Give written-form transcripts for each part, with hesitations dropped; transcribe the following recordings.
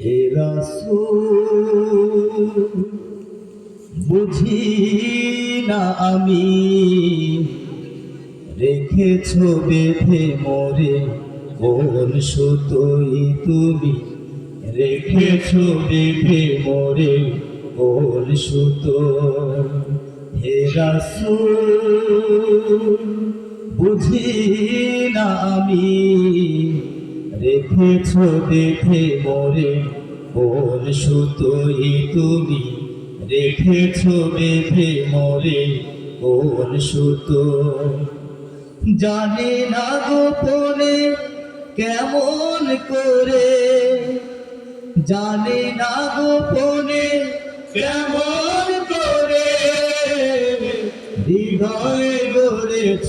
হে রাসূল বুঝি না আমি রেখেছ বেঁধে মোরে কোন সুতোই তুমি রেখেছ বেঁধে মোরে কোন সুতো হে রাসূল বুঝি না আমি রেখেছ বেঁধে মোরে কোন সুতোই তুমি রেখেছ বেঁধে মোরে কোন সুতো জানি না গোপনে কেমন করে জানি না গোপনে কেমন করে হৃদয়ে গড়েছ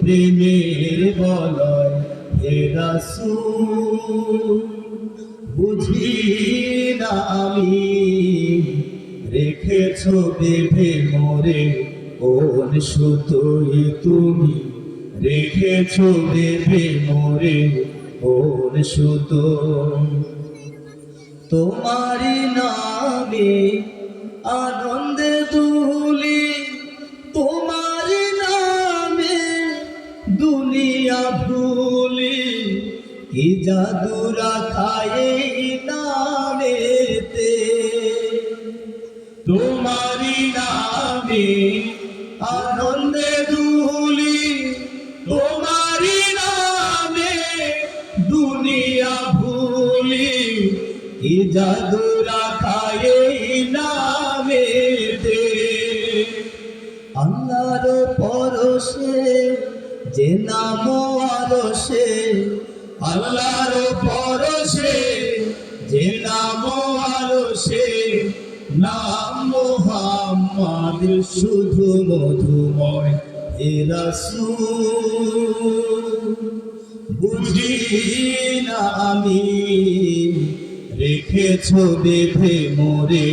প্রেমের বলয় হে রাসূল বুঝি না আমি রেখেছ বেঁধে মোরে কোন সুতোই তুমি রেখেছ বেঁধে মোরে কোন সুতো তোমারি নামে আনন্দে দুলি তোমারি নামে দুনিয়া ভুলি কি জাদু রাখায় এই নামেতে তোমারি নামে আনন্দে দুলি তোমারি নামে দুনিয়া ভুলি কি জাদু রাখায় এই নামেতে আল্লাহর পরশে যে নাম আরশে আল্লাহর পরশে যে নাম আরশে নাম মুহাম্মদ শুধু মধুময় হে রাসূল বুঝি না আমি রেখেছ বেঁধে মোরে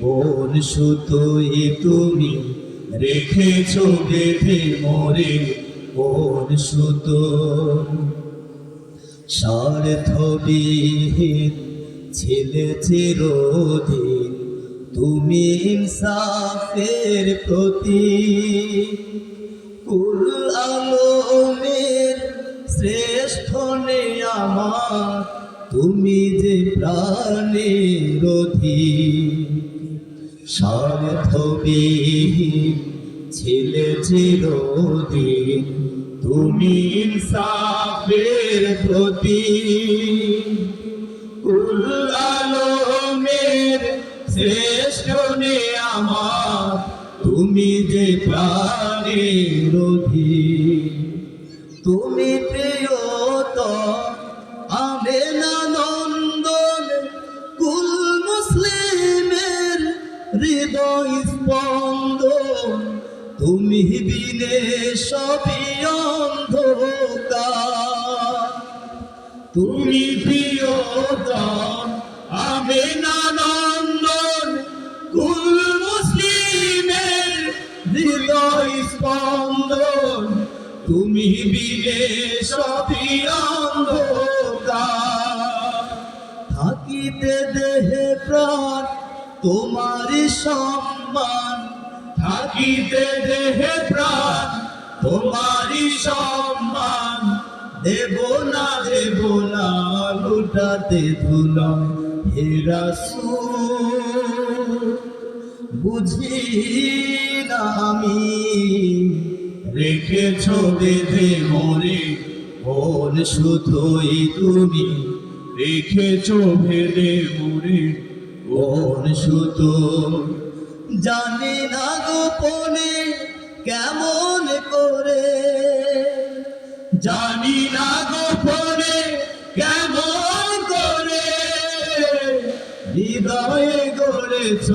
কোন সুতোই তুমি রেখেছ বেঁধে মোরে কোন সুতো স্বার্থবিহীন ছিলে চিরদিন তুমি ইনসাফের প্রতীক কুল আলমের শ্রেষ্ঠ নেয়ামত তুমি যে প্রাণের অধিক স্বার্থবিহীন ছিলে চিরদিন তুমি ইনসাফের প্রতীক কুল আলমের শ্রেষ্ঠ নেয়ামত তুমি যে প্রাণের অধিক তুমি প্রিয়তম আমেনা নন্দন কুল মুসলিমের হৃদয় স্পন্দন তুমি বিনে সবই অন্ধকার তুমি প্রিয়তম আমেনা নন্দন কুল মুসলিমের হৃদয় স্পন্দন তুমি বিনে সবই অন্ধকার থাকিতে দেহে প্রাণ তোমারি সম্মান থাকিতে দেহে প্রাণ তোমারি সম্মান দেব না লুটাতে ধুলায় হে রাসূল বুঝি না আমি রেখেছ বেঁধে মোরে কোন সুতোই তুমি রেখেছ বেঁধে মোরে কোন সুতো জানি না গোপনে কেমন করে জানি না গোপনে কেমন করে হৃদয়ে গড়েছ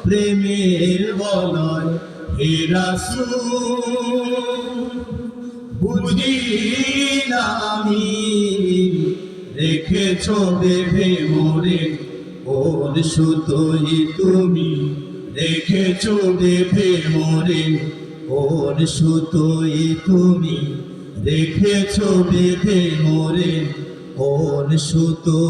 প্রেমের বলয় হে রাসূল বুঝি না আমি রেখেছ বেঁধে মোরে কোন সুতোই তুমি রেখেছ বেঁধে মোরে কোন সুতোই তুমি রেখেছ বেঁধে মোরে কোন সুতো